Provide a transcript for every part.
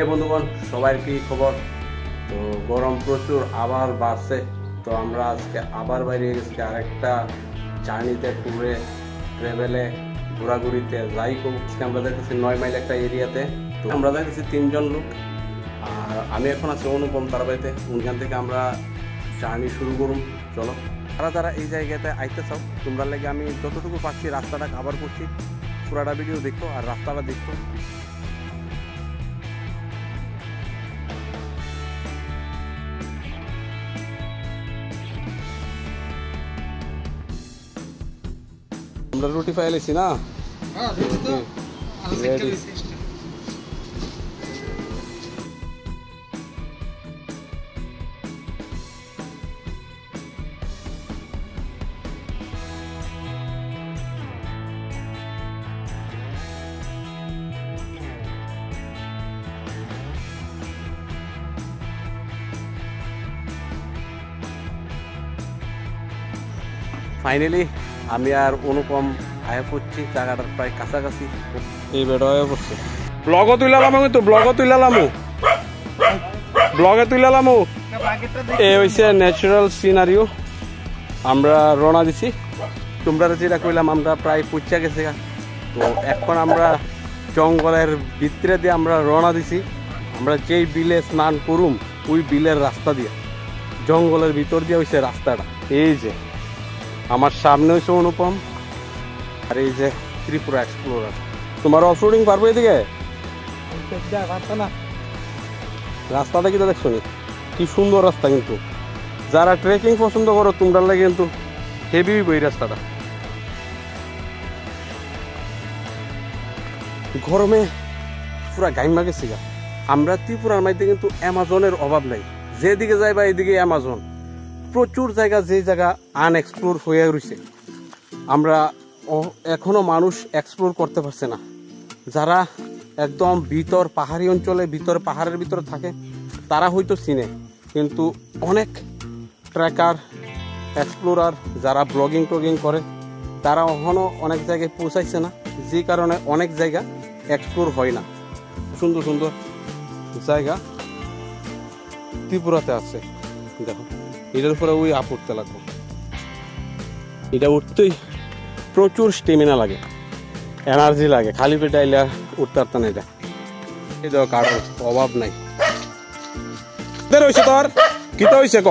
হে বন্ধুগণ, সবার কি খবর? তো গরম প্রচুর আবার বাড়ছে। তো আমরা আজকে আবার বাইরে গেছি আরেকটা জার্নিতে, ট্যুরে, ট্রেভেলে, ঘোরাঘুরিতে যাই হোক। আমরা যাইতেছি 9 মাইল একটা এরিয়াতে। তো আমরা যাইতেছি 3 জন লোক, আর আমি এখন আছি অনুপম তার বাড়িতে। ওইখান থেকে আমরা জার্নি শুরু করুন। চলো, যারা এই জায়গাতে আইতে চাও, তোমরা লাগে আমি যতটুকু পাচ্ছি রাস্তাটা কভার করছি। পুরাটা ভিডিও দেখো আর রাস্তাটা দেখো। আমরা রুটি ফাইলেছি না, ফাইনালি আমি আর অনুপম আয়া পড়ছি জায়গাটার প্রায় কাছাকাছি। এই বেড়া হয়ে পড়ছে। ব্লগও তুইলালাম, আমি তো ব্লগও তুইলালাম, ব্লগে তুইলালাম। এই হয়েছে ন্যাচারাল সিনারিও। আমরা রওনা দিছি, তোমরা যেটা কইলাম আমরা প্রায় পৌঁছা গেছি। তো এখন আমরা জঙ্গলের ভিতরে দিয়ে আমরা রওনা দিছি। আমরা যেই বিলে স্নান করুম ওই বিলের রাস্তা দিয়ে, জঙ্গলের ভিতর দিয়ে হয়েছে রাস্তাটা। এই যে আমার সামনে হয়েছে অনুপম, আর এই যে ত্রিপুরা এক্সপ্লোরার। তোমার অফরোডিং পারবো এদিকে? রাস্তাটা কিন্তু দেখছো কি সুন্দর রাস্তা, কিন্তু যারা ট্রেকিং পছন্দ করো তোমরা লাগে কিন্তু হেভি এই রাস্তাটা। গরমে পুরা গাইমা গেছি গা। আমরা ত্রিপুরার মধ্যে কিন্তু অ্যামাজনের অভাব নাই, যেদিকে যাই বা এদিকে অ্যামাজন। প্রচুর জায়গা, যে জায়গা আনএক্সপ্লোর হয়ে রয়েছে, আমরা এখনো মানুষ এক্সপ্লোর করতে পারছে না। যারা একদম ভিতর পাহাড়ি অঞ্চলে, ভিতর পাহাড়ের ভিতর থাকে তারা হয়তো চিনে, কিন্তু অনেক ট্রেকার, এক্সপ্লোরার যারা ব্লগিং টগিং করে তারা এখনো অনেক জায়গায় পৌঁছাইছে না, যে কারণে অনেক জায়গা এক্সপ্লোর হয় না। সুন্দর সুন্দর জায়গা ত্রিপুরাতে আছে। দেখো, এটার উপরে ওই আপ উঠতে লাগবে। এটা উঠতেই প্রচুর স্টেমিনা লাগে, এনার্জি লাগে, খালি পেটে আইলে উঠতে পারত না। এটা এই দেখো, কারোর অভাব নাই। হয়েছে তোর কিতা হয়েছে ক?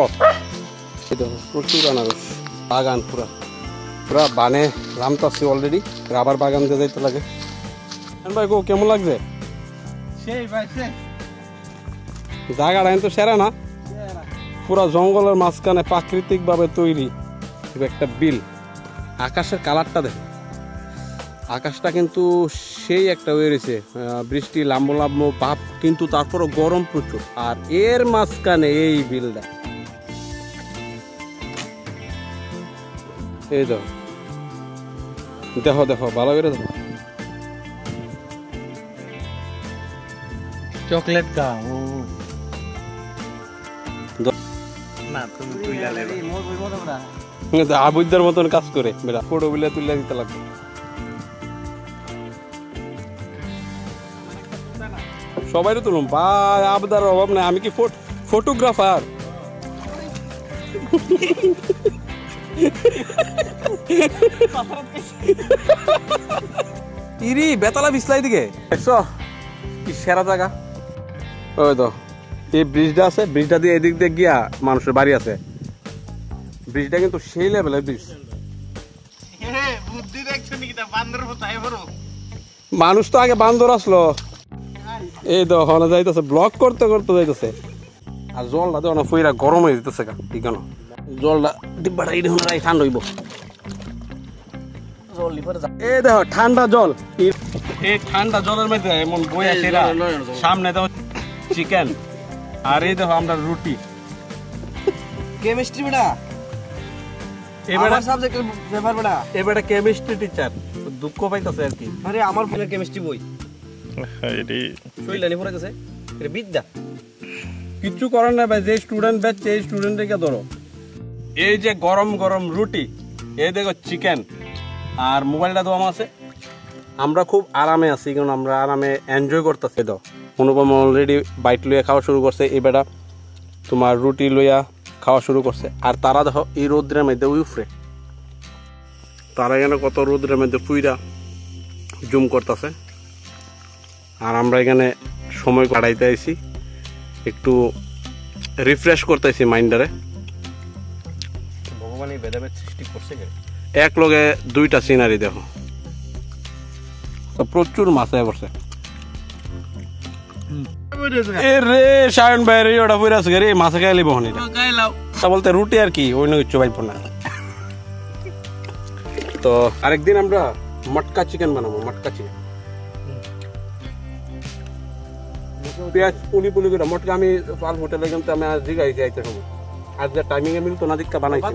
এই দেখো প্রচুর আনারস বাগান, পুরা পুরা বানে রামতাছি অলরেডি। রাবার বাগান দিয়ে যাইতে লাগে। ভাই গো, কেমন লাগছে? জায়গাটা কিন্তু সেরা না? পুরা জঙ্গলের মাঝখানে প্রাকৃতিক ভাবে তৈরি একটা বিল। আকাশের কালারটা দেখো, আকাশটা কিন্তু সেই একটা হয়ে রয়েছে, বৃষ্টি লাম্বো লাম্বো ভাব, কিন্তু তারপরও গরম প্রচুর। আর এর মাঝখানে এই বিলটা, এই দেখো দেখো দেখো ভালো করে দেখো। চকলেট খাও না তুমি তুইলা লেবে আবুদের মতন কাজ করে বেড়া, ফটো বিলে তুলে দিতে লাগবে। সবাই তুলুম ভাই, আবদার অভাব নাই। আমি কি ফটোগ্রাফার? ইরি বেতালা বিছলাই দিকে দেখছো কি সেরা জায়গা। ওই তো এই ব্রিজটা আছে, ব্রিজটা দিয়ে এদিক দিয়ে গিয়া মানুষের বাড়ি আছে। ব্রিজটা কিন্তু সেই লেভেলের ব্রিজ। মানুষ তো আগে বান্দর আসলো, এই তো হনে যাইতেছে, ব্লক করতে করতে যাইতেছে। আর জলটা তো অনেক ফুইরা গরম হয়ে যেতেছে গা। ঠিক না, জলটা ডিব্বাটা এই দেখুন ঠান্ডা হইব। এই দেখো ঠান্ডা জল, এই ঠান্ডা জলের মধ্যে এমন বইয়া সেরা। সামনে দেখো চিকেন, আর এই দেখো আমরা রুটি। কেমিস্ট্রি বেটা, আমার সাবজেক্টের পেপার বেটা। এবারে কেমিস্ট্রি টিচার দুঃখ পাইতেছে আর কি। আরে আমার ফোনের কেমিস্ট্রি বই শৈলানি পড়ে গেছে, এটা বিদ্যা। কিচ্ছু করার না ভাই, যে স্টুডেন্ট ব্যাচ সেই স্টুডেন্টকে ধরো। এই যে গরম গরম রুটি, এই দেখো চিকেন, আর মোবাইলটা তো আমার আছে। আমরা খুব আরামে আছি, কারণ আমরা আরামে এনজয় করতেছি। তো অনুপম অলরেডি বাইট লইয়া খাওয়া শুরু করছে, এই বেটা তোমার রুটি লইয়া খাওয়া শুরু করছে। আর তারা দেখো এই রোদ্রের মধ্যে উফরে, তারা এখানে কত রোদ্রের মধ্যে ফুইরা জুম করতেছে, আর আমরা এখানে সময় কাটাইতে আইছি, একটু রিফ্রেশ করতেছি মাইন্ডারে। ভগবানই ভেদাভেদ সৃষ্টি করছে কে? এক লগে দুইটা সিনারি দেখো, প্রচুর মাছ আয়া পড়ছে। এ রে শায়ন ভাই রে ওটা পড়ে আছে রে, মাছে খাইলি বহনি তা বলতে রুটি আর কি অন্য কিছু পাইব না। তো আরেকদিন আমরা মটকা চিকেন বানাবো, মটকা চিকেন, পেঁয়াজ পুলি পুলি করে মটকা। আমি পাল হোটেলে কিন্তু আমি আজ জিগাই যাইতে সময় আজ যে টাইমিং এ মিলতো না দিকটা বানাইছি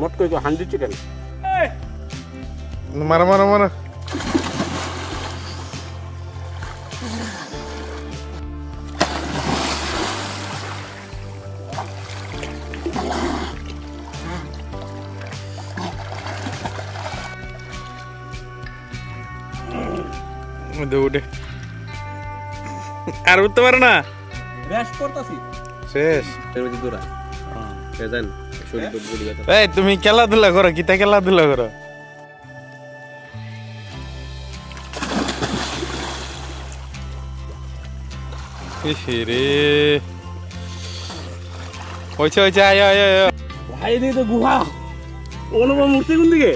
মটকা হান্ডি চিকেন। মারা মারা মারা উঠে আর উঠতে পারে না, রেস্ট করতেছি শেষ। দূরা এই তুমি খেলাধুলা করো, কিতা খেলাধুলা করো? রে হয়েছে হয়েছে, আয় আয় আয় ভাই দিকে তো গুহা, অনুপম মূর্তি কোন দিকে?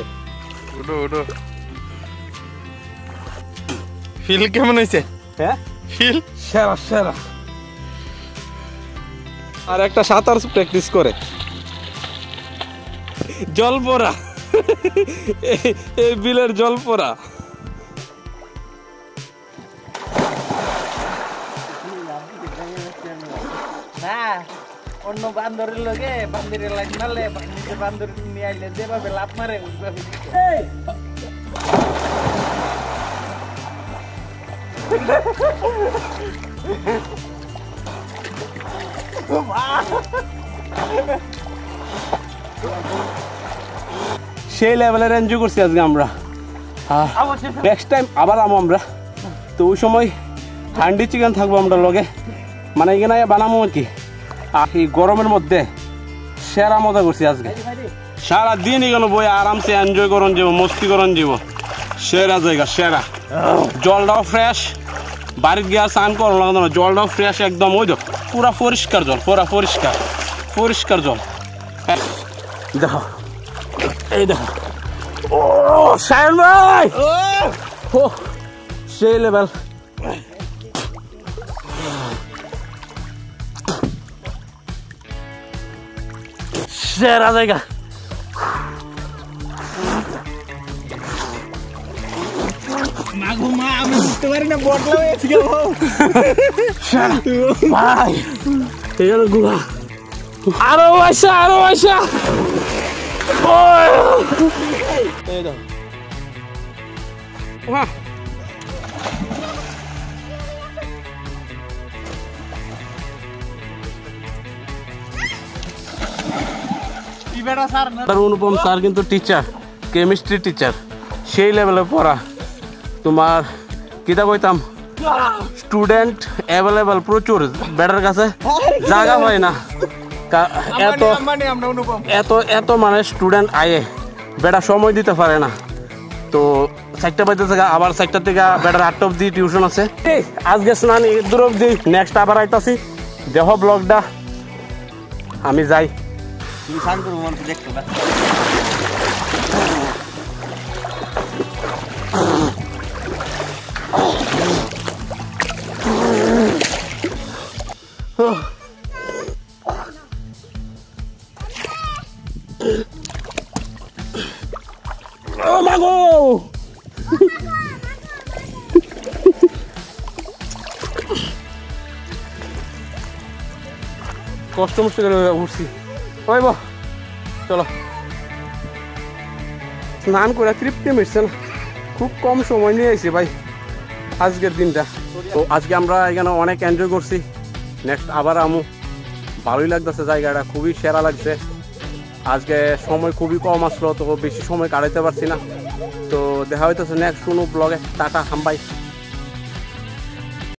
উঠো উঠো। ফিল কেমন হয়েছে? হ্যাঁ ফিল সেরা সেরা। আর একটা সাঁতার প্র্যাকটিস করে জল পড়া, এই বিলের জল পড়া। না অন্য বান্দরের লগে বান্দিরে লাগ মারলে নিজে বান্দর নিয়ে আইলে যেভাবে লাভ মারে ওইভাবে সেই লেভেলের এনজয় করছি আজকে আমরা। নেক্সট টাইম আবার আমো আমরা, তো ওই সময় হান্ডি চিকেন থাকবো আমরা লগে, মানে এখানে বানাবো আর কি। আর এই গরমের মধ্যে সেরা মজা করছি আজকে, সারাদিন এখানে বই আরামসে এনজয় করন যাব, মস্তি করন যাব। সেরা জায়গা সেরা, জলটাও ফ্রেশ, বাড়িতে গিয়ে স্নান করো লাগতো না, জলটাও ফ্রেশ একদম। ওই তো পুরা পরিষ্কার জল, পুরা পরিষ্কার পরিষ্কার জল। দেখো এই দেখো, ও শায়ন ভাই, ও সেই লেভেল। সেরা জায়গা, আমি বুঝতে পারি না বটলা হয়েছি ভাই এখানে গুহা, আরো আসা আরো আসা। এই দেখো অনুপম স্যার কিন্তু টিচার, কেমিস্ট্রি টিচার, সেই লেভেলে পড়া। তোমার কিতা কইতাম, স্টুডেন্ট অ্যাভেলেবল প্রচুর, বেটার কাছে জায়গা হয় না, এত এত এত মানে স্টুডেন্ট আয়ে, বেটা সময় দিতে পারে না। তো 4টা বাজতে থেকে আবার 4টা থেকে বেটার 8টা অব্দি টিউশন আছে। আজকে স্নান দূর অব্দি, নেক্সট আবার আইতাছি। দেহ ব্লগটা আমি যাই। তুমি স্নান করবো মনে দেখতে না। ও মাগো কষ্ট মষ্ট করে উঠছি। ওই বো চলো, স্নান করে তৃপ্তি মিটছে না, খুব কম সময় নিয়ে আইছি ভাই আজকের দিনটা। তো আজকে আমরা এখানে অনেক এনজয় করছি, নেক্সট আবার আমু। ভালোই লাগতেছে জায়গাটা, খুবই সেরা লাগছে। আজকে সময় খুবই কম আসলো, তো বেশি সময় কাটাইতে পারছি না। তো দেখা হইতেছে নেক্সট কোনো ব্লগে। টাটা, হাম্বাই।